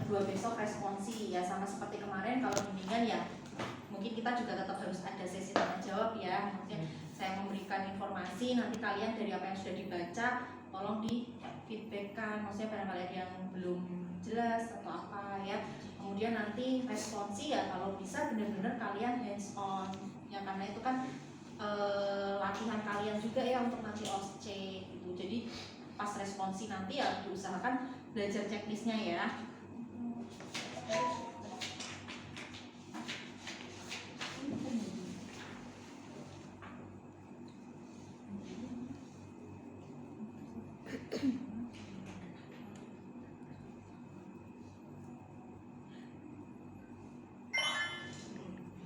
kedua besok responsi ya, sama seperti kemarin kalau bimbingan ya mungkin kita juga tetap harus ada sesi tanya jawab ya. Maksudnya saya memberikan informasi, nanti kalian dari apa yang sudah dibaca tolong di feedbackkan, maksudnya barangkali ada yang belum jelas atau apa ya. Kemudian nanti responsi ya kalau bisa benar-benar kalian hands on ya, karena itu kan latihan kalian juga ya untuk nanti OSC gitu. Jadi pas responsi nanti ya diusahakan belajar checklistnya ya.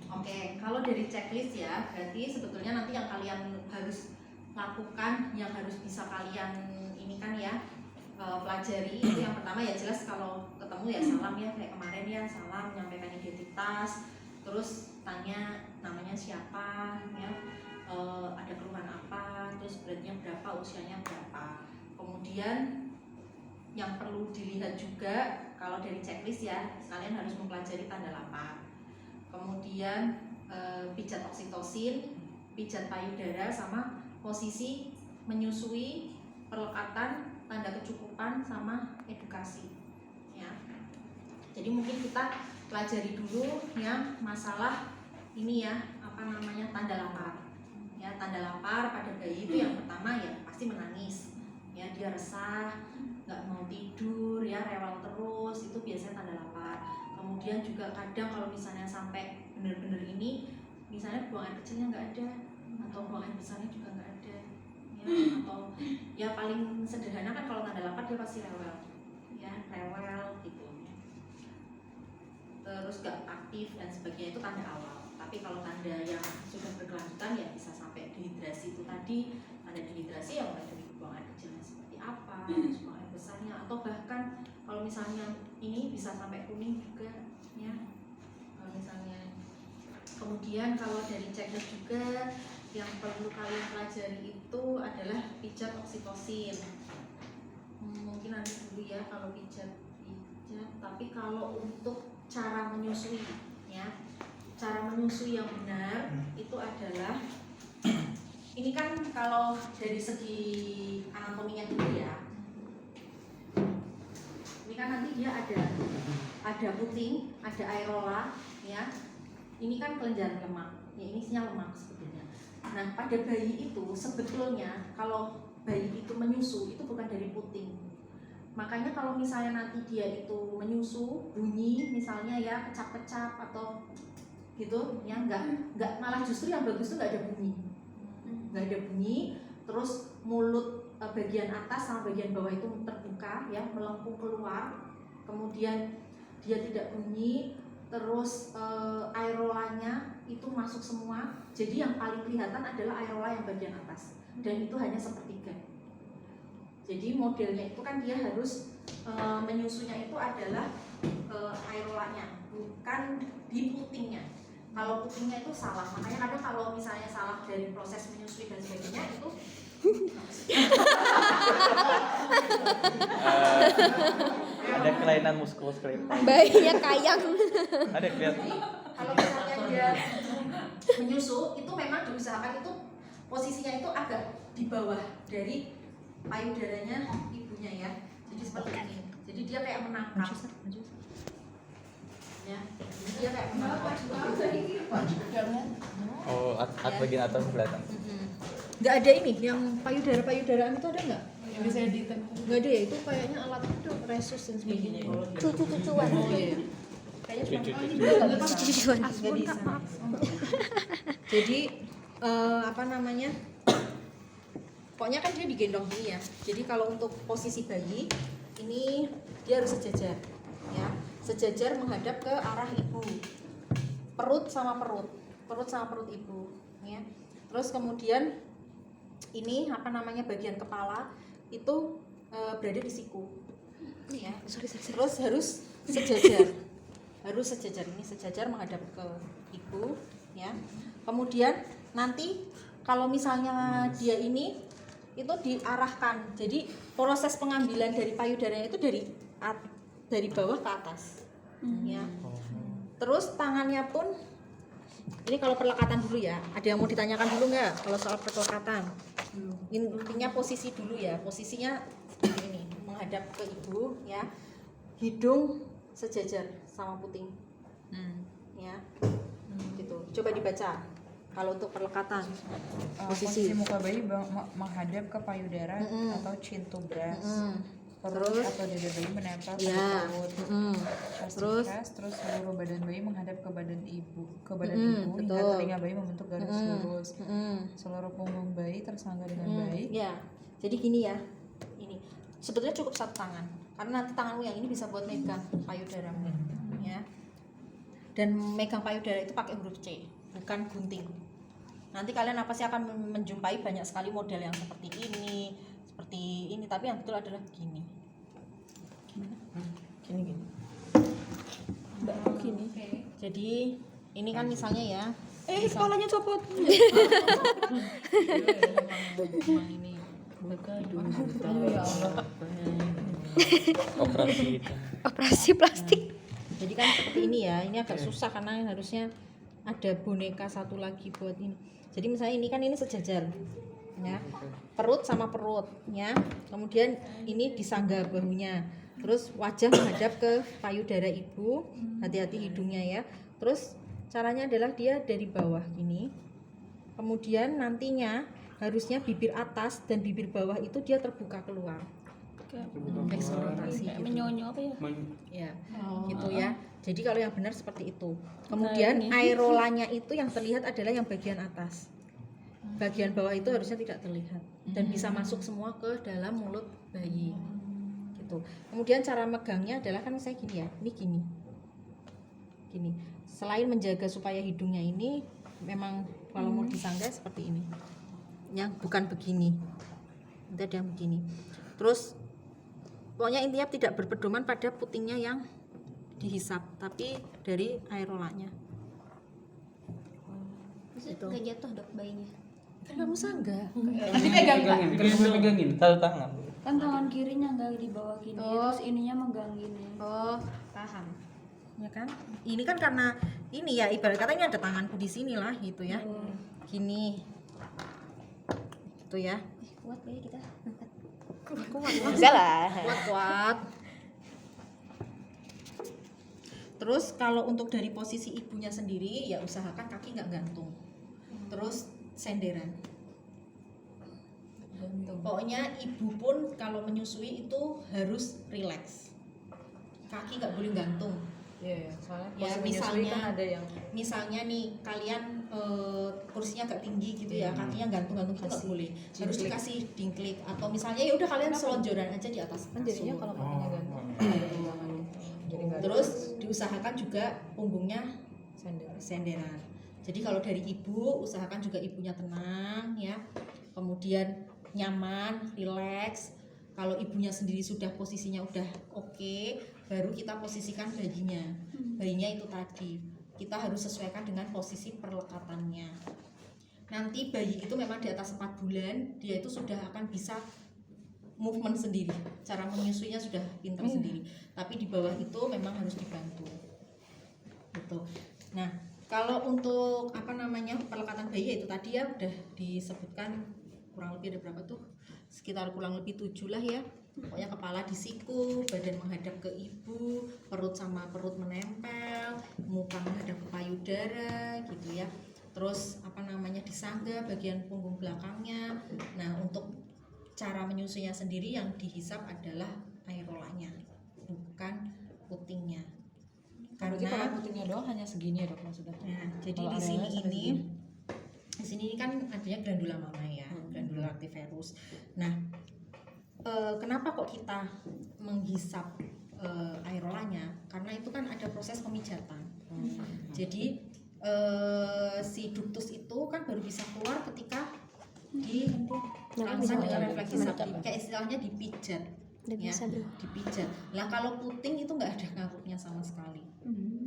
Oke, kalau dari checklist ya, berarti sebetulnya nanti yang kalian harus lakukan, yang harus bisa kalian ini kan ya pelajari itu yang pertama ya jelas kalau ketemu ya salam ya, kayak kemarin ya salam, menyampaikan identitas, terus tanya namanya siapa ya, ada keluhan apa, terus beratnya berapa, usianya berapa. Kemudian yang perlu dilihat juga kalau dari checklist ya, kalian harus mempelajari tanda lapar. Kemudian pijat oksitosin, pijat payudara, sama posisi menyusui, perlekatan, tanda kecukupan, sama edukasi ya. Jadi mungkin kita pelajari dulu yang masalah ini ya, apa namanya, tanda lapar ya. Tanda lapar pada bayi itu yang pertama ya pasti menangis ya, dia resah, nggak mau tidur ya, rewel terus, itu biasanya tanda lapar. Kemudian juga kadang kalau misalnya sampai benar-benar ini, misalnya buang air kecilnya nggak ada, atau buang air besarnya juga nggak ada ya, atau ya paling sederhana kan kalau tanda lapar dia pasti rewel ya, rewel gitu, terus gak aktif dan sebagainya, itu tanda awal. Tapi kalau tanda yang sudah berkelanjutan ya bisa sampai dehidrasi itu tadi. Tanda dehidrasi ya mulai dari buang air kecilnya seperti apa, terus buang air besarnya, atau bahkan kalau misalnya ini bisa sampai kuning juga ya, kalau misalnya. Kemudian kalau dari checklist juga yang perlu kalian pelajari itu adalah pijat oksitosin. Mungkin nanti dulu ya kalau pijat, tapi kalau untuk cara menyusui ya, cara menyusui yang benar itu adalah ini kan kalau dari segi anatominya dulu ya, ini kan nanti dia ada puting, ada aerola ya. Ini kan kelenjar lemak, ya ini isinya lemak sebetulnya. Nah pada bayi itu sebetulnya kalau bayi itu menyusu itu bukan dari puting. Makanya kalau misalnya nanti dia itu menyusu bunyi misalnya ya kecap-kecap atau gitu ya, nggak malah justru yang bagus itu nggak ada bunyi, terus mulut bagian atas sama bagian bawah itu terbuka ya, melengkung keluar, kemudian dia tidak bunyi, terus aerolanya itu masuk semua. Jadi yang paling kelihatan adalah aerola yang bagian atas, dan itu hanya sepertiga. Jadi modelnya itu kan dia harus menyusunya itu adalah aerolanya, bukan di putingnya. Kalau putingnya itu salah, makanya kadang kalau misalnya salah dari proses menyusui dan sebagainya itu ada kelainan muskuloskeletal. Bayinya kayang. Ada kelihatan. Kalau misalnya dia menyusu itu memang diusahakan itu posisinya itu agak di bawah dari payudaranya ibunya ya. Jadi seperti ini. Jadi dia kayak menangkap. Ya. Dia kayak menangkap. Oh, bagian atas kelihatan. Nggak ada ini yang payudaraan itu ada nggak? Yang bisa editan. Nggak ada ya, itu kayaknya alat itu resus dan sebagainya. Cucu-cucuan. Oh iya. Kayaknya Cucu-cucuan. nggak bisa. Jadi apa namanya? Pokoknya kan dia digendong gini ya. Jadi kalau untuk posisi bayi ini dia harus sejajar, ya, sejajar menghadap ke arah ibu. Perut sama perut ibu, ya. Terus kemudian ini apa namanya, bagian kepala itu berada di siku, ya. Terus harus sejajar, ini sejajar menghadap ke ibu, ya. Kemudian nanti kalau misalnya dia ini itu diarahkan, jadi proses pengambilan dari payudaranya itu dari dari bawah ke atas. Ya. Terus tangannya pun ini kalau perlekatan dulu ya. Ada yang mau ditanyakan dulu nggak kalau soal perlekatan? Intinya posisi dulu ya. Posisinya seperti ini, menghadap ke ibu ya. Hidung sejajar sama puting. Ya. Gitu. Coba dibaca. Kalau untuk perlekatan Posisi muka bayi menghadap ke payudara atau chin to breast. Perut Terus? atau dada bayi menempel pada Ya. perut. Chest to Terus? chest, terus seluruh badan bayi menghadap ke badan ibu, hingga betul. telinga bayi membentuk garis lurus. Seluruh punggung bayi tersangga dengan baik. Ya. Jadi gini ya. Ini sebetulnya cukup satu tangan. Karena nanti tanganmu yang ini bisa buat megang payudaramu. Ya. Dan megang payudara itu pakai huruf C, bukan gunting. Nanti kalian pasti akan menjumpai banyak sekali model yang seperti ini, tapi yang betul adalah begini. Gini. Gini. Jadi ini kan misalnya ya. Kepalanya copot. Memang ini Operasi. Operasi plastik. Jadi kan seperti ini ya. Ini agak susah karena harusnya ada boneka satu lagi buat ini. Jadi misalnya ini kan ini sejajar. Ya. Perut sama perut ya. Kemudian ini disangga bahunya. Terus wajah menghadap ke payudara ibu. Hati-hati hidungnya ya. Terus caranya adalah dia dari bawah gini. Kemudian nantinya harusnya bibir atas dan bibir bawah itu dia terbuka keluar. Eksploitasi gitu. Menyonyo apa ya? Ya, gitu ya. Jadi kalau yang benar seperti itu. Kemudian aerolanya itu yang terlihat adalah yang bagian atas. Bagian bawah itu harusnya tidak terlihat dan bisa masuk semua ke dalam mulut bayi. Gitu. Kemudian cara megangnya adalah kan saya gini ya. Ini gini. Gini. Selain menjaga supaya hidungnya ini memang kalau mau disangga seperti ini. Yang bukan begini. Nanti ada yang begini. Terus pokoknya intinya tidak berpedoman pada putingnya yang dihisap, tapi dari aerolanya. Itu nggak jatuh dok bayinya. Kan kamu sangga. Nanti pegangin. Satu tangan. Kan tangan kirinya nggak di bawah gini, Oh. terus ininya megang gini. Oh, paham. Ya kan? Ini kan karena ini ya ibarat kata ini ada tanganku di sini lah gitu ya. Gini. Gitu ya. Kuat bayi kita. Kuat. Bisa lah. Kuat. Terus kalau untuk dari posisi ibunya sendiri ya usahakan kaki nggak gantung. Terus senderan. Pokoknya ibu pun kalau menyusui itu harus rileks. Kaki nggak boleh gantung. Iya, soalnya Ya, pas menyusui misalnya- kan ada yang Misalnya nih kalian kursinya agak tinggi gitu ya, kakinya gantung-gantung itu nggak boleh. Harus dikasih dingklik atau misalnya ya udah kalian selonjoran aja di atas kan jadinya kasur. kalau kakinya gantung ada tulangannya. Jadi nggak ada Terus diusahakan juga punggungnya sender. senderan. Jadi kalau dari ibu usahakan juga ibunya tenang ya. Kemudian nyaman, rileks. Kalau ibunya sendiri sudah posisinya udah oke, baru kita posisikan bayinya. Bayinya itu tadi kita harus sesuaikan dengan posisi perlekatannya. Nanti bayi itu memang di atas 4 bulan dia itu sudah akan bisa movement sendiri, cara menyusuinya sudah pintar sendiri. Tapi di bawah itu memang harus dibantu. Gitu. Nah, kalau untuk perlekatan bayi ya itu tadi ya udah disebutkan kurang lebih ada berapa tuh? Sekitar kurang lebih 7 lah ya. Pokoknya kepala disiku, badan menghadap ke ibu, perut sama perut menempel, muka menghadap ke payudara gitu ya. Terus disangga bagian punggung belakangnya. Nah, untuk cara menyusuinya sendiri yang dihisap adalah aerolanya, bukan putingnya. Berarti Karena kalau putingnya doang hanya segini ya dok maksudnya? nah, jadi Kalau di areolanya sini sampai ini segini. di sini kan adanya glandula mama ya, glandula lactiferus. Nah, kenapa kok kita menghisap aerolanya? Karena itu kan ada proses pemijatan. Jadi si ductus itu kan baru bisa keluar ketika dirangsang dengan refleks hisap, kayak istilahnya dipijat. Udah Ya, bisa bro. dipijat. Lah kalau puting itu nggak ada ngangkutnya sama sekali,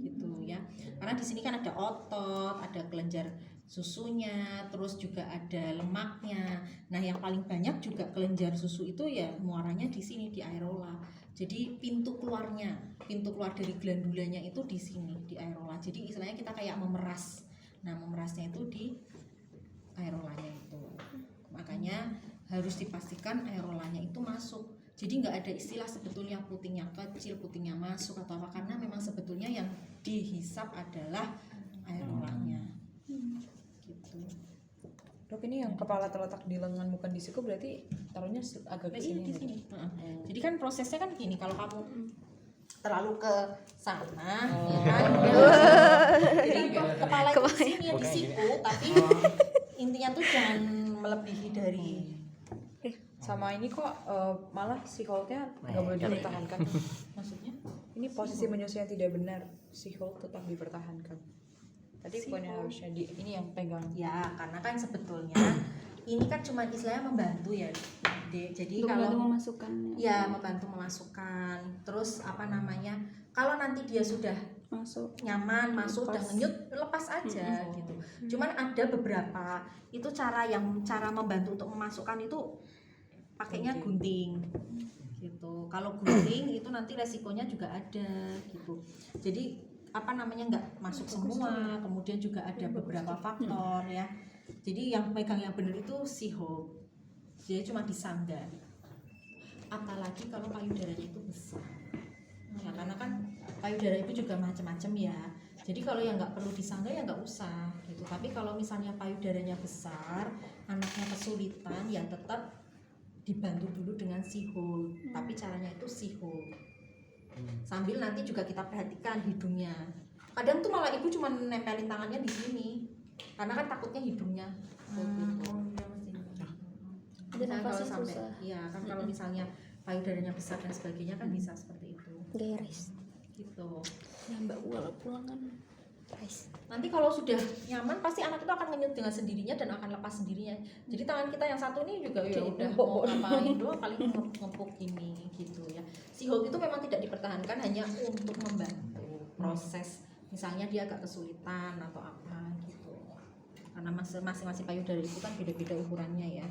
gitu ya. Karena di sini kan ada otot, ada kelenjar susunya, terus juga ada lemaknya. Nah, yang paling banyak juga kelenjar susu itu ya muaranya di sini di aerola. Jadi pintu keluar dari glandulanya itu di sini, di areola. Jadi istilahnya kita kayak memeras. Nah, memerasnya itu di areolanya itu. Makanya harus dipastikan areolanya itu masuk. Jadi nggak ada istilah sebetulnya putingnya kecil, putingnya masuk atau apa, karena memang sebetulnya yang dihisap adalah areolanya. Gitu. Dok, ini yang kepala terletak di lengan bukan di siku berarti taruhnya agak ke Iya, sini. di sini. Jadi kan prosesnya kan gini, kalau kamu terlalu ke sana, ya kan? Jadi kepala itu di sini ya, di siku, tapi intinya tuh jangan melebihi dari. Sama ini kok malah si hold-nya nggak boleh dipertahankan. Maksudnya? Ini posisi menyusui yang tidak benar, si hold tetap dipertahankan. Tadi bukannya harusnya ini yang pegang. Ya, karena kan sebetulnya ini kan cuma istilahnya membantu ya, Dek. Jadi Untuk kalau memasukkan ya membantu memasukkan, terus apa namanya, kalau nanti dia sudah masuk. nyaman masuk dan ngenyut, lepas aja gitu. Cuman ada beberapa itu cara membantu untuk memasukkan itu pakainya gunting gitu. Kalau gunting itu nanti resikonya juga ada gitu. Jadi apa namanya, nggak masuk semua, kemudian juga ada beberapa faktor ya. Jadi yang pegang yang benar itu si hold, dia cuma disangga. Apalagi kalau payudaranya itu besar. Ya, karena kan payudara itu juga macam-macam ya. Jadi kalau yang nggak perlu disangga ya nggak usah gitu. Tapi kalau misalnya payudaranya besar, anaknya kesulitan, ya tetap dibantu dulu dengan si hold. Tapi caranya itu si hold. Sambil nanti juga kita perhatikan hidungnya. Kadang tuh malah ibu cuma nempelin tangannya di sini, karena kan takutnya hidungnya. Ada Nah, kalau nafasnya sampai, susah. iya kan kalau misalnya payudaranya besar dan sebagainya kan bisa seperti itu. Garis. Gitu. Ya Mbak Ula pulang kan. Guys. Nanti kalau sudah nyaman pasti anak itu akan ngenyut dengan sendirinya dan akan lepas sendirinya. Jadi tangan kita yang satu ini juga ya udah mau ngapain doang, paling ngepuk ini gitu ya. Si hold itu memang tidak dipertahankan, hanya untuk membantu proses. Misalnya dia agak kesulitan atau apa gitu. Karena masing-masing payudara itu kan beda-beda ukurannya ya.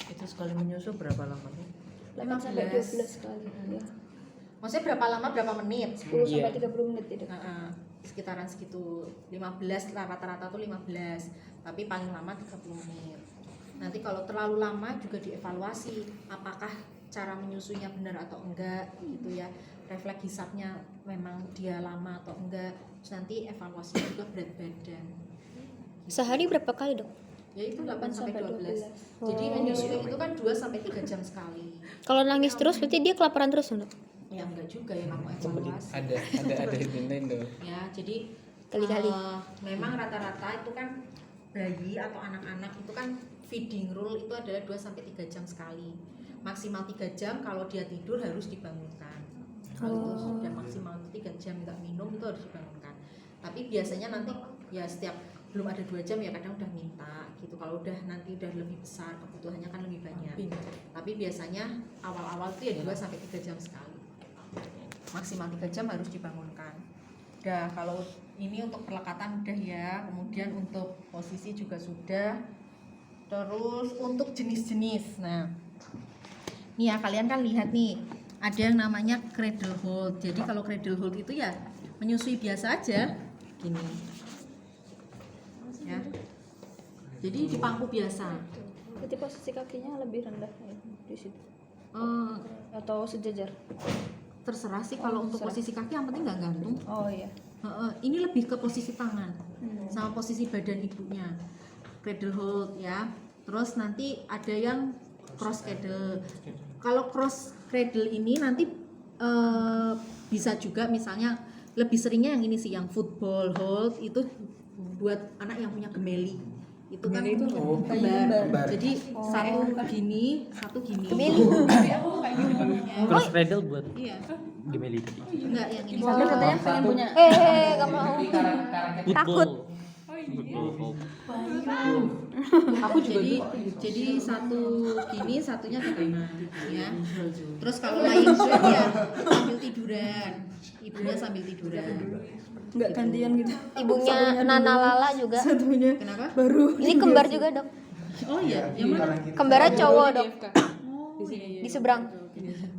Itu sekali menyusu berapa lama nih? 8 sampai 12 kali. Ya. Maksudnya berapa lama, berapa menit? 10 sampai 30 menit tidak. Sekitaran segitu 15 lah, rata-rata tuh 15, tapi paling lama 30 menit. Nanti kalau terlalu lama juga dievaluasi apakah cara menyusunya benar atau enggak gitu ya, refleks hisapnya memang dia lama atau enggak. Terus nanti evaluasinya juga berat badan. Sehari berapa kali, Dok? Ya itu 8 sampai 12. Jadi menyusui itu kan 2 sampai 3 jam sekali. Kalau nangis terus berarti dia kelaparan terus, Dok? Ya enggak juga ya, kamu evaluasi. Ada hidden tuh. Ya, jadi Kali-kali. memang rata-rata itu kan bayi atau anak-anak itu kan feeding rule itu adalah 2 sampai 3 jam sekali. Maksimal 3 jam, kalau dia tidur harus dibangunkan. Kalau itu sudah maksimal 3 jam nggak minum itu harus dibangunkan. Tapi biasanya nanti ya setiap belum ada 2 jam ya kadang udah minta gitu. Kalau udah nanti udah lebih besar, kebutuhannya kan lebih banyak. Tapi biasanya awal-awal itu ya 2 sampai 3 jam sekali. Maksimal 3 jam harus dibangunkan. Udah, kalau ini untuk perlekatan udah ya, kemudian untuk posisi juga sudah. Terus untuk jenis-jenis. Nah, nih ya kalian kan lihat nih, ada yang namanya cradle hold. Jadi kalau cradle hold itu ya menyusui biasa aja, gini. Ya. Jadi di pangku biasa. Berarti posisi kakinya lebih rendah ya, di situ. Eh, Atau sejajar. terserah sih kalau untuk posisi kaki yang penting nggak gantung. Oh iya. Ini lebih ke posisi tangan sama posisi badan ibunya, cradle hold ya. Terus nanti ada yang cross cradle. Kalau cross cradle ini nanti bisa juga misalnya lebih seringnya yang ini sih, yang football hold itu buat anak yang punya gemeli. Itu kan kembar. Jadi satu gini, satu gini. Cross cradle buat Iya. gemeli tadi. Enggak, yang ini. Sambil katanya pengen punya. Gak mau. Takut. Aku juga jadi satu gini, satunya ke kanan ya. Terus kalau lain ya sambil tiduran, ibunya sambil tiduran. Enggak gantian gitu. Ibunya Nana Lala juga. Satunya Kenapa? baru Ini kembar juga, Dok. Oh iya, yang mana? Kembarnya cowok, Dok. Oh, iya, iya. Di seberang.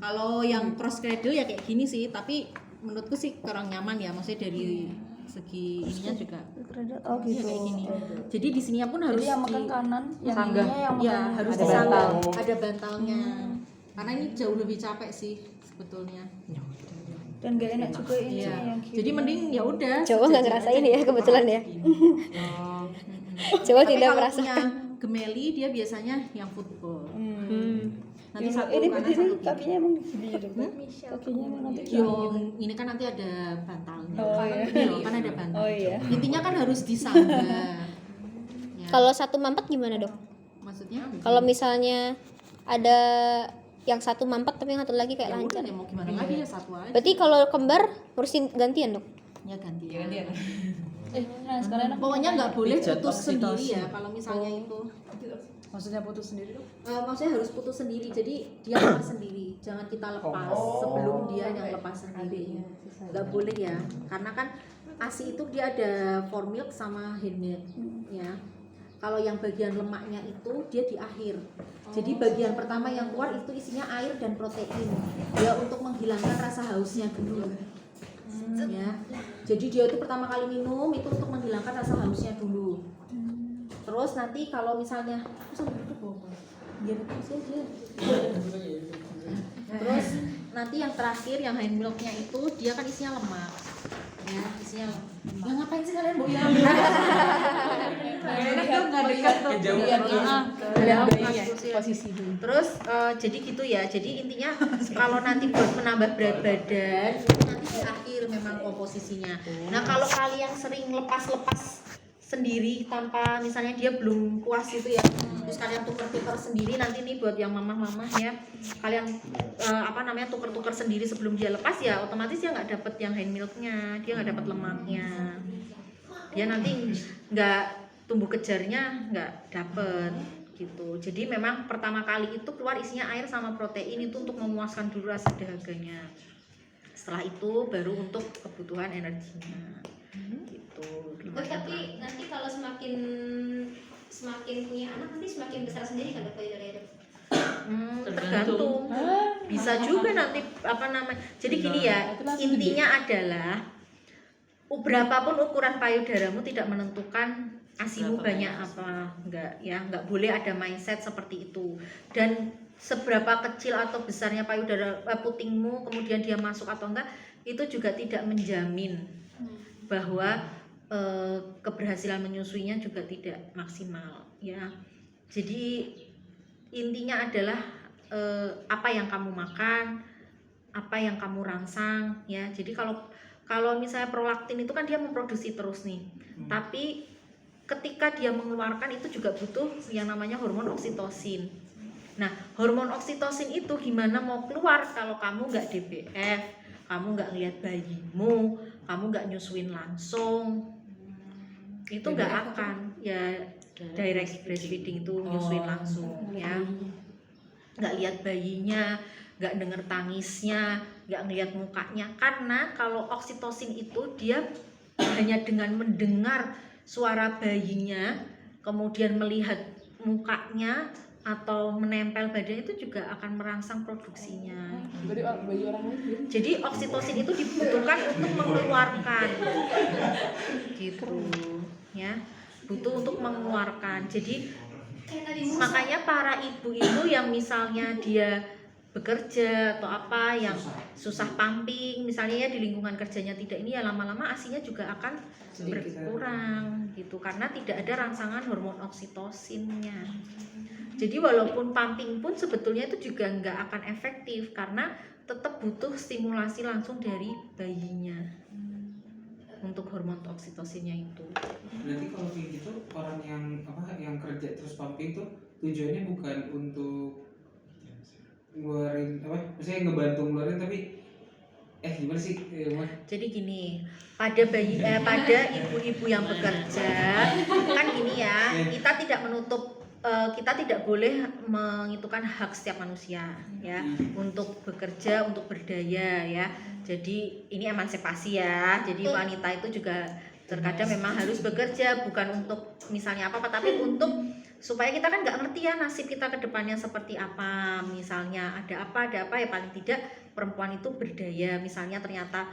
Kalau yang cross cradle ya kayak gini sih, tapi menurutku sih kurang nyaman ya, maksudnya dari segi ininya juga Oh ya gitu. kayak gini. Jadi di sininya pun harus Jadi yang megang kanan, yang Sanggah. ininya yang ya megang harus Ada disangga, bantal. ada bantalnya. Karena ini jauh lebih capek sih sebetulnya. dan gak enak juga ini Iya. yang kiri. Jadi mending ya udah. Cowok nggak ngerasain ya kebetulan ya. Oh. Cowok Tapi tidak kalau merasakan. punya gemeli dia biasanya yang football. Nanti Yang- satu ini kanan berdiri satu kiri. kakinya emang gini gitu kan? Kakinya emang nanti Yang ini kan nanti ada bantalnya. Oh, iya. Ini loh, kan ada bantal. Oh iya. Intinya kan harus disangga. Ya. Kalau satu mampet gimana dok? Maksudnya Kalau misalnya ada yang satu mampet tapi yang satu lagi kayak ya udah lancar. ya mau gimana lagi ya satu aja. Berarti kalau kembar ngurusin gantian dok? Ya ganti. Nah sekarang enak. Pokoknya nggak boleh Jatuh putus sendiri oksitosin. ya kalau misalnya itu. Maksudnya putus sendiri tuh? Maksudnya harus putus sendiri. Jadi dia lepas sendiri. Jangan kita lepas sebelum dia yang lepas sendiri. Nggak boleh ya. Karena kan ASI itu dia ada for milk sama hand milk ya. Kalau yang bagian lemaknya itu dia di akhir. Jadi bagian pertama yang keluar itu isinya air dan protein. Ya untuk menghilangkan rasa hausnya dulu. Ya. Jadi dia itu pertama kali minum itu untuk menghilangkan rasa hausnya dulu. Terus nanti kalau misalnya aku sampai duduk bawa biar itu aja. Terus nanti yang terakhir yang hand milknya itu dia kan isinya lemak. Ya, isinya lemak. Ya ngapain sih kalian boya? Enak tuh nggak dekat tuh. Lihat posisi dulu. Terus jadi gitu ya. Jadi intinya kalau nanti buat menambah berat badan itu nanti di akhir memang komposisinya. Nah kalau kalian sering lepas-lepas sendiri tanpa misalnya dia belum puas gitu ya, terus kalian tuker-tuker sendiri nanti nih buat yang mamah-mamah ya, kalian tuker-tuker sendiri sebelum dia lepas ya otomatis dia nggak dapet yang hand milknya, dia nggak dapet lemaknya, dia nanti nggak tumbuh kejarnya nggak dapet gitu. Jadi memang pertama kali itu keluar isinya air sama protein itu untuk memuaskan dulu rasa dahaganya, setelah itu baru untuk kebutuhan energinya gitu. Tapi nanti kalau semakin punya anak nanti semakin besar sendiri kan dok payudaranya dok? Tergantung. Bisa juga nanti jadi gini ya, intinya adalah berapapun ukuran payudaramu tidak menentukan ASImu banyak apa enggak boleh ada mindset seperti itu. Dan seberapa kecil atau besarnya payudara putingmu kemudian dia masuk atau enggak itu juga tidak menjamin bahwa keberhasilan menyusuinya juga tidak maksimal ya. Jadi intinya adalah apa yang kamu makan, apa yang kamu rangsang ya. Jadi kalau misalnya prolaktin itu kan dia memproduksi terus nih. Tapi ketika dia mengeluarkan itu juga butuh yang namanya hormon oksitosin. Nah, hormon oksitosin itu gimana mau keluar kalau kamu nggak DBF, kamu nggak ngeliat bayimu, kamu nggak nyusuin langsung, itu nggak akan ya. Direct breastfeeding itu nyusuin langsung ya, nggak lihat bayinya, nggak denger tangisnya, nggak ngeliat mukanya. Karena kalau oksitosin itu dia hanya dengan mendengar suara bayinya kemudian melihat mukanya atau menempel badannya itu juga akan merangsang produksinya. Jadi oksitosin itu dibutuhkan untuk mengeluarkan gitu ya, butuh untuk mengeluarkan. Jadi makanya para ibu itu yang misalnya dia bekerja atau apa yang susah pumping misalnya ya di lingkungan kerjanya tidak ini ya, lama-lama ASINya juga akan berkurang gitu karena tidak ada rangsangan hormon oksitosinnya. Jadi walaupun pumping pun sebetulnya itu juga nggak akan efektif karena tetap butuh stimulasi langsung dari bayinya untuk hormon oksitosinnya itu. Berarti kalau kayak gitu orang yang kerja terus pumping tuh tujuannya bukan untuk ngeluarin maksudnya ngebantu ngeluarin tapi gimana sih? Jadi gini, pada ibu-ibu yang bekerja kan gini ya, kita tidak boleh mengitukan hak setiap manusia ya untuk bekerja, untuk berdaya ya. Jadi ini emansipasi ya. Jadi wanita itu juga terkadang memang harus bekerja bukan untuk misalnya apa-apa tapi untuk supaya kita kan nggak ngerti ya nasib kita ke depannya seperti apa. Misalnya ada apa ya paling tidak perempuan itu berdaya, misalnya ternyata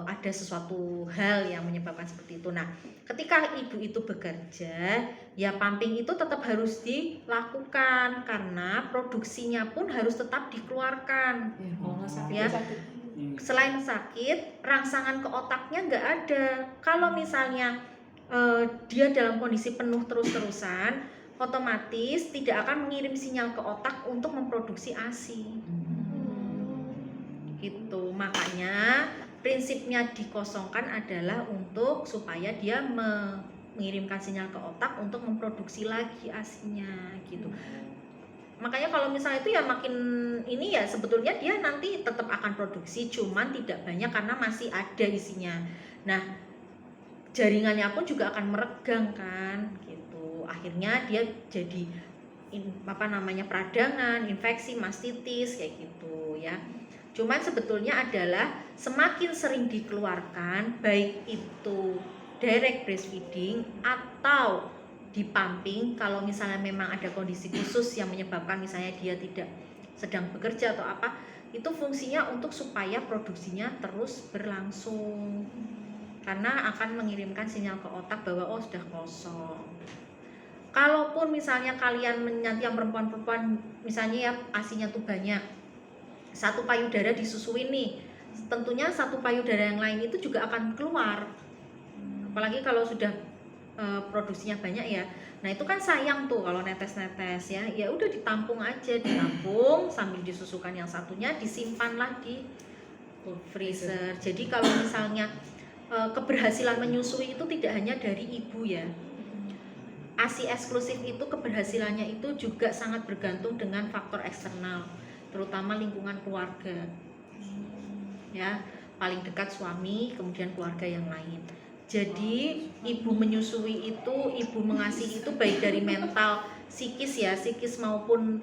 ada sesuatu hal yang menyebabkan seperti itu. Nah, ketika ibu itu bekerja, ya pumping itu tetap harus dilakukan karena produksinya pun harus tetap dikeluarkan. Ya, kalau nggak sakit Ya. ya sakit. Selain sakit, rangsangan ke otaknya nggak ada. Kalau misalnya dia dalam kondisi penuh terus-terusan, otomatis tidak akan mengirim sinyal ke otak untuk memproduksi ASI. Gitu. Makanya prinsipnya dikosongkan adalah untuk supaya dia mengirimkan sinyal ke otak untuk memproduksi lagi ASINya gitu. Makanya kalau misalnya itu ya makin ini ya sebetulnya dia nanti tetap akan produksi, cuman tidak banyak karena masih ada isinya. Nah, jaringannya pun juga akan meregang kan gitu. Akhirnya dia jadi peradangan, infeksi, mastitis kayak gitu ya. Cuman sebetulnya adalah semakin sering dikeluarkan, baik itu direct breastfeeding atau di pumping, kalau misalnya memang ada kondisi khusus yang menyebabkan misalnya dia tidak sedang bekerja atau apa, itu fungsinya untuk supaya produksinya terus berlangsung, karena akan mengirimkan sinyal ke otak bahwa oh sudah kosong. Kalaupun misalnya kalian nanti yang perempuan-perempuan misalnya ya ASINya tuh banyak, satu payudara disusui nih, tentunya satu payudara yang lain itu juga akan keluar, apalagi kalau sudah produksinya banyak ya. Nah itu kan sayang tuh kalau netes-netes ya. Ya udah ditampung aja, ditampung sambil disusukan yang satunya, disimpanlah di freezer. Jadi kalau misalnya keberhasilan menyusui itu tidak hanya dari ibu ya. ASI eksklusif itu keberhasilannya itu juga sangat bergantung dengan faktor eksternal, terutama lingkungan keluarga. Ya, paling dekat suami, kemudian keluarga yang lain. Jadi ibu menyusui itu, ibu mengasihi itu baik dari mental, psikis maupun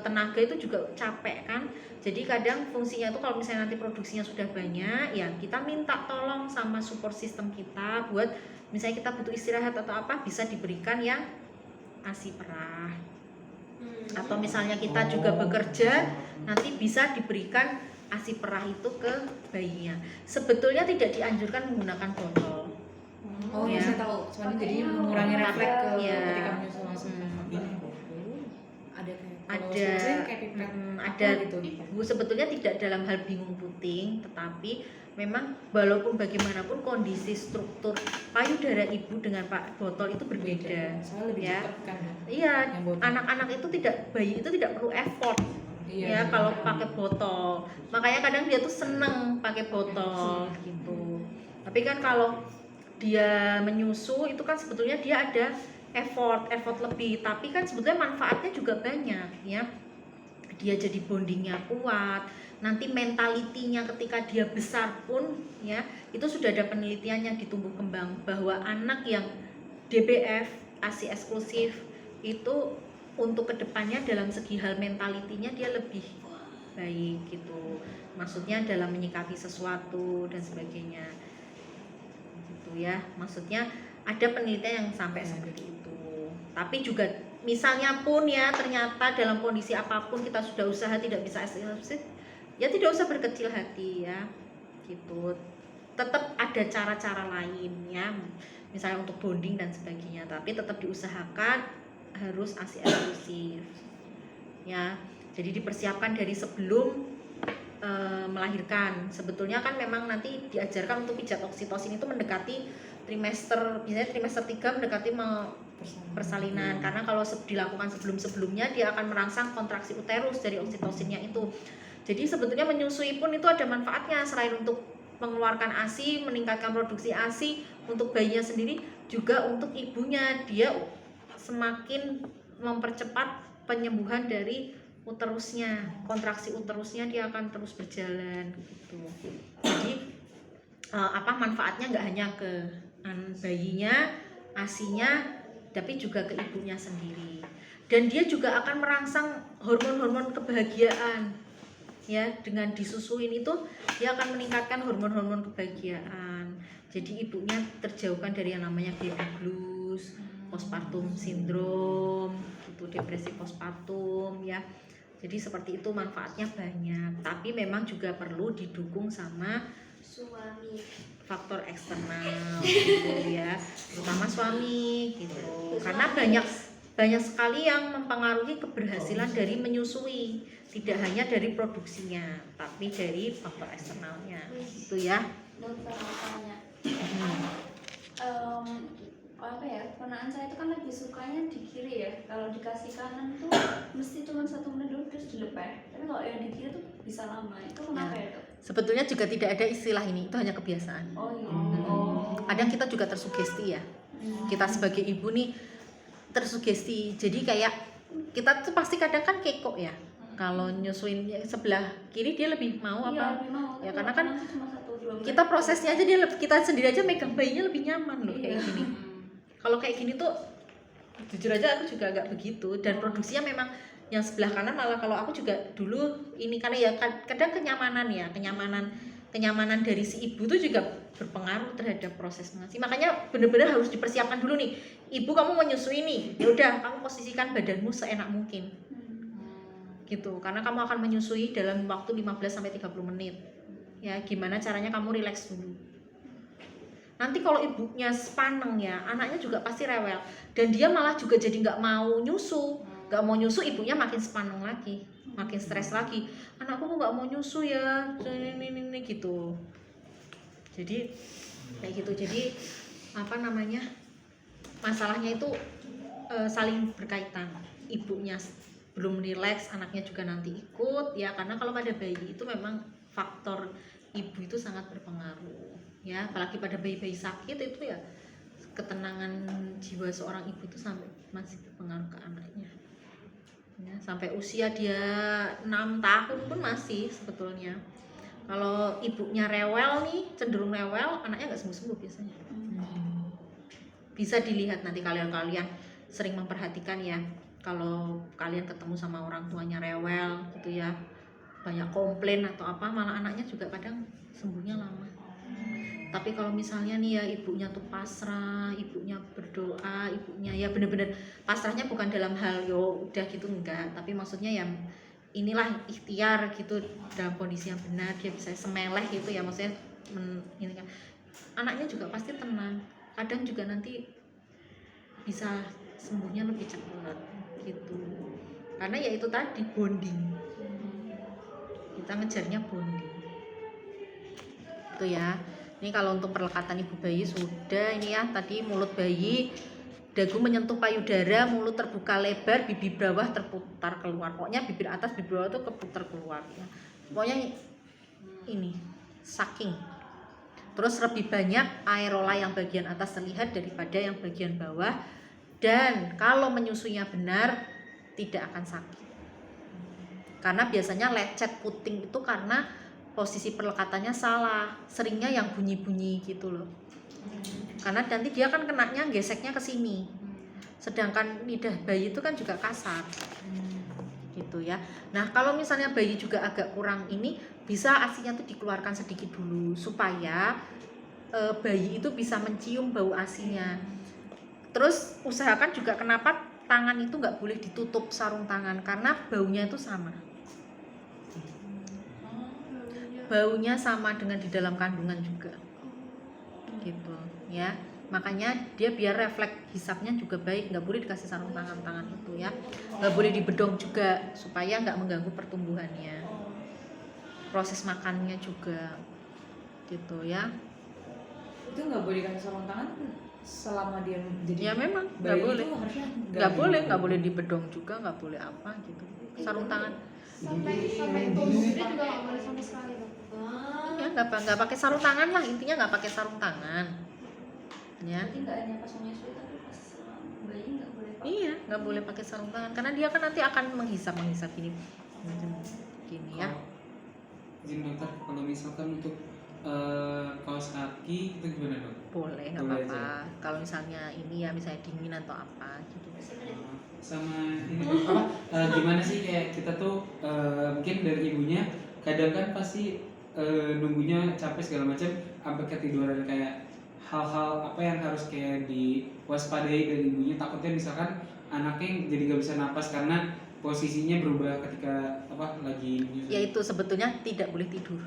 tenaga itu juga capek kan. Jadi kadang fungsinya itu kalau misalnya nanti produksinya sudah banyak, ya kita minta tolong sama support system kita buat misalnya kita butuh istirahat atau apa, bisa diberikan yang ASI perah. Atau misalnya kita juga bekerja, nanti bisa diberikan ASI perah itu ke bayinya. Sebetulnya tidak dianjurkan menggunakan botol. Oh Ya. saya tahu. Soalnya jadi mengurangi refleks ke Iya. ketika menyusu langsung. Ada kayak kalau Ada susu kayak pipet ada apa gitu. Bu, sebetulnya tidak dalam hal bingung puting, tetapi memang walaupun bagaimanapun kondisi struktur payudara ibu dengan botol itu berbeda. Soalnya lebih Ya. cepat kan. Iya, Yang botol. anak-anak itu bayi itu tidak perlu effort. Iya, Ya kalau pakai botol, makanya kadang dia tuh seneng pakai botol gitu. Tapi kan kalau dia menyusu itu kan sebetulnya dia ada effort lebih, tapi kan sebetulnya manfaatnya juga banyak ya. Dia jadi bondingnya kuat, nanti mentalitinya ketika dia besar pun ya, itu sudah ada penelitiannya di tumbuh kembang bahwa anak yang DBF ASI eksklusif itu untuk kedepannya dalam segi hal mentalitinya dia lebih baik gitu, maksudnya dalam menyikapi sesuatu dan sebagainya gitu ya. Maksudnya ada penelitian yang sampai seperti itu. Tapi juga misalnya pun ya ternyata dalam kondisi apapun kita sudah usaha tidak bisa eksklusif, ya tidak usah berkecil hati ya gitu. Tetap ada cara-cara lain ya, misalnya untuk bonding dan sebagainya, tapi tetap diusahakan harus ASI eksklusif ya. Jadi dipersiapkan dari sebelum melahirkan. Sebetulnya kan memang nanti diajarkan untuk pijat oksitosin itu mendekati trimester, misalnya trimester 3 mendekati persalinan, karena kalau dilakukan sebelum-sebelumnya dia akan merangsang kontraksi uterus dari oksitosinnya itu. Jadi sebetulnya menyusui pun itu ada manfaatnya, selain untuk mengeluarkan ASI, meningkatkan produksi ASI untuk bayinya sendiri, juga untuk ibunya, dia semakin mempercepat penyembuhan dari uterusnya, kontraksi uterusnya dia akan terus berjalan gitu. Jadi manfaatnya nggak hanya ke bayinya, ASINya, tapi juga ke ibunya sendiri. Dan dia juga akan merangsang hormon-hormon kebahagiaan ya, dengan disusuin itu dia akan meningkatkan hormon-hormon kebahagiaan. Jadi ibunya terjauhkan dari yang namanya baby blues, postpartum syndrome gitu, depresi postpartum ya. Jadi seperti itu, manfaatnya banyak, tapi memang juga perlu didukung sama Suami. faktor eksternal gitu ya, terutama suami gitu. Karena banyak sekali yang mempengaruhi keberhasilan dari menyusui, tidak hanya dari produksinya, tapi dari faktor eksternalnya gitu ya. Dokter mau tanya, apa ya, ponaan saya itu kan lebih sukanya di kiri ya, kalau dikasih kanan tuh mesti cuma 1 menit dulu terus dilepeh, tapi kalau yang di kiri tuh bisa lama, itu kenapa ya dok? Sebetulnya juga tidak ada istilah ini, itu hanya kebiasaan. Oh iya. Oh. Kadang kita juga tersugesti ya, kita sebagai ibu nih tersugesti, jadi kayak kita tuh pasti kadang kan kekok ya, kalau nyusuin sebelah kiri dia lebih mau Iya, apa lebih mau. ya, karena kan cuma 1-2 menit. kita prosesnya aja kita sendiri aja megang bayinya lebih nyaman loh kayak gini. Kalau kayak gini tuh jujur aja aku juga agak begitu, dan produksinya memang yang sebelah kanan malah kalau aku juga dulu ini, karena ya kadang kenyamanan ya, kenyamanan dari si ibu tuh juga berpengaruh terhadap proses mengasuh. Makanya bener-bener harus dipersiapkan dulu nih, ibu kamu menyusui nih, ya udah kamu posisikan badanmu seenak mungkin gitu, karena kamu akan menyusui dalam waktu 15-30 menit ya. Gimana caranya kamu rileks dulu. Nanti kalau ibunya sepaneng ya, anaknya juga pasti rewel, dan dia malah juga jadi nggak mau nyusu, ibunya makin sepaneng lagi, makin stres lagi. Anakku kok nggak mau nyusu ya, ini gitu. Jadi kayak gitu. Jadi apa namanya, masalahnya itu saling berkaitan. Ibunya belum rileks, anaknya juga nanti ikut ya, karena kalau pada bayi itu memang faktor ibu itu sangat berpengaruh ya, apalagi pada bayi-bayi sakit itu ya, ketenangan jiwa seorang ibu itu sampai masih berpengaruh ke anaknya ya, sampai usia dia 6 tahun pun masih sebetulnya. Kalau ibunya rewel nih, cenderung rewel, anaknya nggak sembuh-sembuh biasanya. Bisa dilihat nanti kalian sering memperhatikan ya, kalau kalian ketemu sama orang tuanya rewel gitu ya, banyak komplain atau apa, malah anaknya juga kadang sembuhnya lama. Tapi kalau misalnya nih ya, ibunya tuh pasrah, ibunya berdoa, ibunya ya bener-bener pasrahnya bukan dalam hal yo udah gitu, enggak, tapi maksudnya ya inilah ikhtiar gitu, dalam kondisi yang benar, dia bisa semeleh gitu ya, maksudnya ini kan anaknya juga pasti tenang, kadang juga nanti bisa sembuhnya lebih cepat gitu, karena ya itu tadi bonding, kita ngejarnya bonding itu ya. Ini kalau untuk perlekatan ibu bayi sudah ini ya, tadi mulut bayi, dagu menyentuh payudara, mulut terbuka lebar, bibir bawah terputar keluar, pokoknya bibir atas bibir bawah tuh keputar keluar ya. Pokoknya ini sucking. Terus lebih banyak aerola yang bagian atas terlihat daripada yang bagian bawah, dan kalau menyusunya benar tidak akan sakit. Karena biasanya lecet puting itu karena posisi perlekatannya salah, seringnya yang bunyi-bunyi gitu loh. Karena nanti dia kan kenanya geseknya ke sini. Sedangkan lidah bayi itu kan juga kasar. Gitu ya. Nah, kalau misalnya bayi juga agak kurang ini, bisa ASI-nya tuh dikeluarkan sedikit dulu supaya bayi itu bisa mencium bau ASI-nya. Terus usahakan juga kenapa tangan itu nggak boleh ditutup sarung tangan, karena baunya itu sama. Baunya sama dengan di dalam kandungan juga gitu ya, makanya dia biar refleks hisapnya juga baik, nggak boleh dikasih sarung tangan itu ya, nggak boleh dibedong juga supaya nggak mengganggu pertumbuhannya, proses makannya juga gitu ya. Itu nggak boleh dikasih sarung tangan selama dia jadi ya memang nggak boleh, nggak boleh dibedong juga, nggak boleh apa gitu, sarung tangan sampai tumbuhnya juga nggak boleh sama sekali dok. ya nggak pakai sarung tangan lah, intinya nggak pakai sarung tangan ya. Jadi nggak hanya pas menyusui tapi pas bayi nggak boleh pakai. Iya, nggak boleh pakai sarung tangan karena dia kan nanti akan menghisap gini ya. Izin dokter, kalau misalkan untuk kaos kaki itu gimana dok? Boleh, nggak Boleh apa-apa. aja. Kalau misalnya ini ya, misalnya dingin atau apa gitu. Sama ini dok, gimana sih kayak kita tuh mungkin dari ibunya kadang kan pasti nunggunya capek segala macam sampai ketiduran kayak hal-hal apa yang harus kayak diwaspadai dari ibunya, takutnya misalkan anaknya jadi nggak bisa napas karena posisinya berubah ketika lagi menyusui. Yaitu sebetulnya tidak boleh tidur.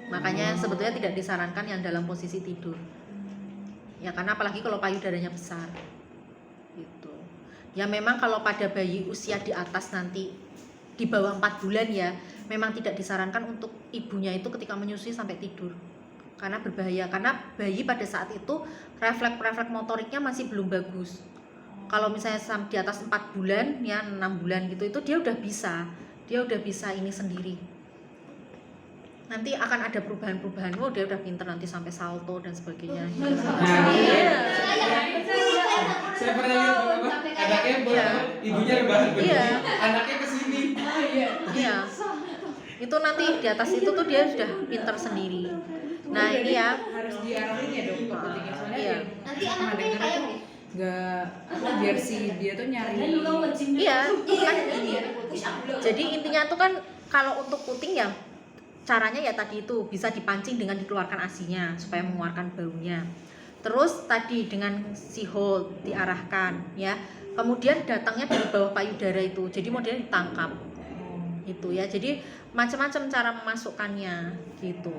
Makanya sebetulnya tidak disarankan yang dalam posisi tidur. Ya karena apalagi kalau payudaranya besar. Gitu. Ya memang kalau pada bayi usia di atas nanti di bawah 4 bulan ya, memang tidak disarankan untuk ibunya itu ketika menyusui sampai tidur. Karena berbahaya, karena bayi pada saat itu refleks motoriknya masih belum bagus. Kalau misalnya di atas 4 bulan ya 6 bulan gitu, itu dia udah bisa ini sendiri. Nanti akan ada perubahan-perubahan. Oh, dia udah pinter nanti sampai salto dan sebagainya. Saya pernah lihat anaknya ibunya rebahan begini, Iya. anaknya kesini. Iya. Itu nanti di atas itu tuh dia sudah pinter sendiri. Nah, ini ya harus diarahin ya dok ke putingnya, soalnya Iya. Nanti anaknya kayak nggak biar si dia tuh nyari. Iya, kan ini. Jadi intinya tuh kan kalau untuk puting ya caranya ya tadi itu bisa dipancing dengan dikeluarkan ASI-nya supaya mengeluarkan baunya. Terus tadi dengan si hold diarahkan ya. Kemudian datangnya dari bawah payudara itu. Jadi modelnya ditangkap. Gitu ya. Jadi macam-macam cara memasukkannya gitu.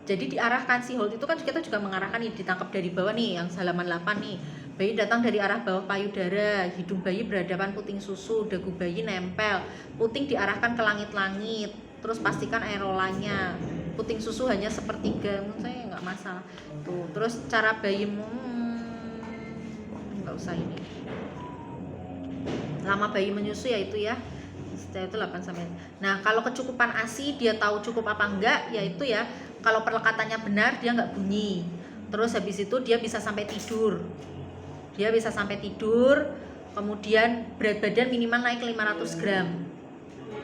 Jadi diarahkan si hold itu kan kita juga mengarahkan nih, ditangkap dari bawah nih yang halaman 8 nih. Bayi datang dari arah bawah payudara, hidung bayi berhadapan puting susu, dagu bayi nempel, puting diarahkan ke langit-langit, terus pastikan aerolanya, puting susu hanya sepertiga, menurut saya nggak masalah. Tuh, terus cara bayimu nggak usah ini. Lama bayi menyusui ya itu ya. Setelah itu 8 sampai. Nah, kalau kecukupan ASI dia tahu cukup apa enggak, yaitu ya kalau perlekatannya benar dia nggak bunyi. Terus habis itu dia bisa sampai tidur. Kemudian berat badan minimal naik 500 gram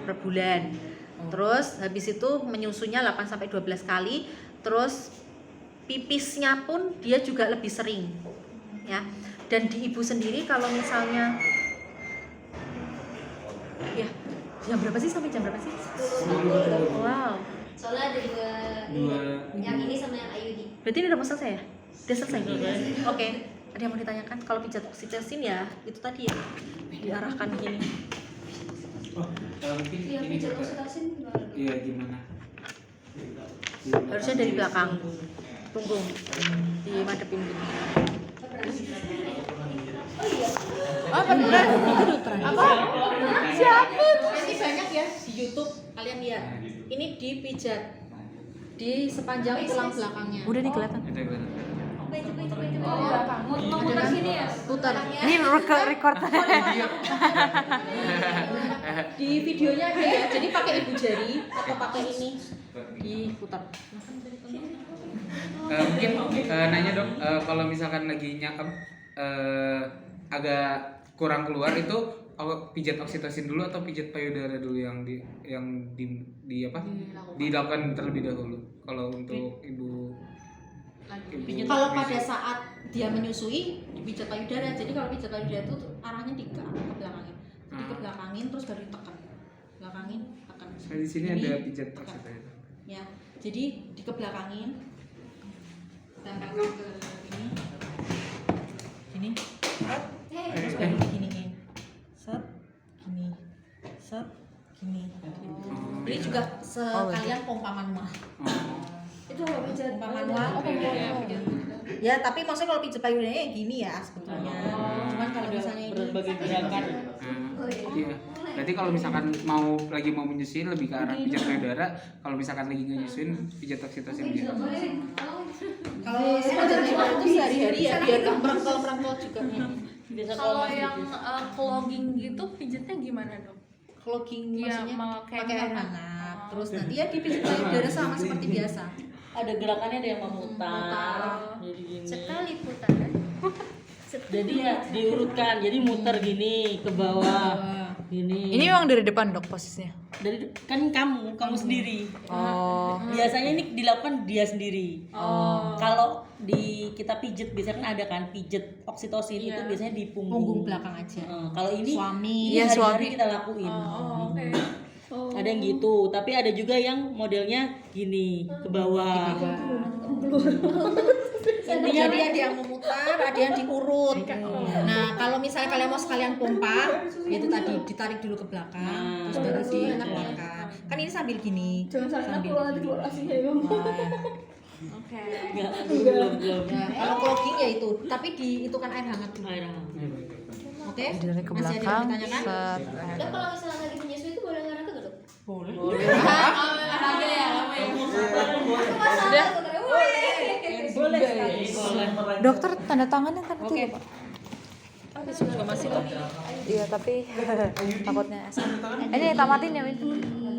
per bulan. Terus habis itu menyusunya 8 sampai 12 kali. Terus pipisnya pun dia juga lebih sering. Ya. Dan di ibu sendiri kalau misalnya ya jam berapa sih sampai jam berapa sih? Wow. soalnya ada dua yang ini sama yang Ayudi. Berarti ini udah mau selesai ya? Udah selesai? Oke. Ada yang mau ditanyakan? Kalau pijat oksitosin ya itu tadi ya diarahkan gini. Oh, mungkin Iya, ini pijat juga. oksitosin gimana? Iya, gimana? Harusnya dari belakang punggung dimadepin gini. Oh bener. Apa? Siapa? Nanti banyak ya di YouTube kalian lihat. Ini dipijat di sepanjang tulang belakangnya. Udah nih kelihatan. Mau muter sini ya? Putar. Ini record. Di videonya ada ya. Jadi pakai ibu jari atau pakai ini diputar. Mungkin nanya dok, kalau misalkan lagi nyakap agak kurang keluar itu pijat oksitosin dulu atau pijat payudara dulu yang dilakukan terlebih dahulu kalau untuk ibu Kalau pada saat dia menyusui dipijat payudara. Jadi kalau pijat payudara itu arahnya ke belakangin. Jadi ke belakangin terus baru ditekan. Belakangin, tekan. Nah, di sini Ini, ada pijat tekan. oksitosin. Ya. Jadi dikebelakangin. Tempelkan ke ini. Gini. Terus baru diginiin. Set, gini. Set, gini. Ini juga sekalian pompa manual. Itu kalau pijat Pompa manual. Ya, tapi maksudnya kalau pijat payudaranya gini ya sebetulnya. Cuman kalau misalnya ini berbagai gerakan. Iya. Berarti kalau misalkan mau menyusuin lebih ke arah pijat payudara, kalau misalkan lagi nggak nyusuin pijat oksitosin dia. kalau pijat payudara itu sehari-hari ya biar nggak merengkel juga nih. Kalau yang clogging gitu pijatnya gimana dok? Clogging Iya, maksudnya kayak pakai air hangat. Terus nanti ya dipijat payudara sama seperti biasa. Ada gerakannya, ada yang memutar, Mutar. jadi gini. Sekali putaran. Jadi ya diurutkan, jadi muter gini ke bawah, gini. Ini memang dari depan dok posisinya. Dari kan kamu sendiri. Oh. Biasanya ini dilakukan dia sendiri. Oh. Kalau kita pijet biasanya kan ada kan pijet oksitosin itu biasanya di Punggung belakang aja. Kalau ini Suami. ini Iya, hari-hari suami. kita lakuin. Oh, oke. Ada yang gitu, tapi ada juga yang modelnya gini ke bawah. Jadi ada yang memutar, ada yang diurut. Nah, kalau misalnya kalian mau sekalian pompa, itu tadi ditarik dulu ke belakang, terus baru dikeluarkan. Kan ini sambil gini. Sambil gini. Oke. Belum. Nah, kalau clogging ya itu, tapi itu kan air hangat dulu. Air hangat. Oke? Ditarik ke Masih ada yang belakang. ditanyakan? Set. Dok, kalau misalnya lagi menyusui itu boleh olahraga gak dok? Boleh. Olahraga ya, lama ya. Udah. Boleh. Dokter tanda tangan yang tadi Oke. Pak. Juga masih Iya, tapi takutnya ini tamatin ya, Min.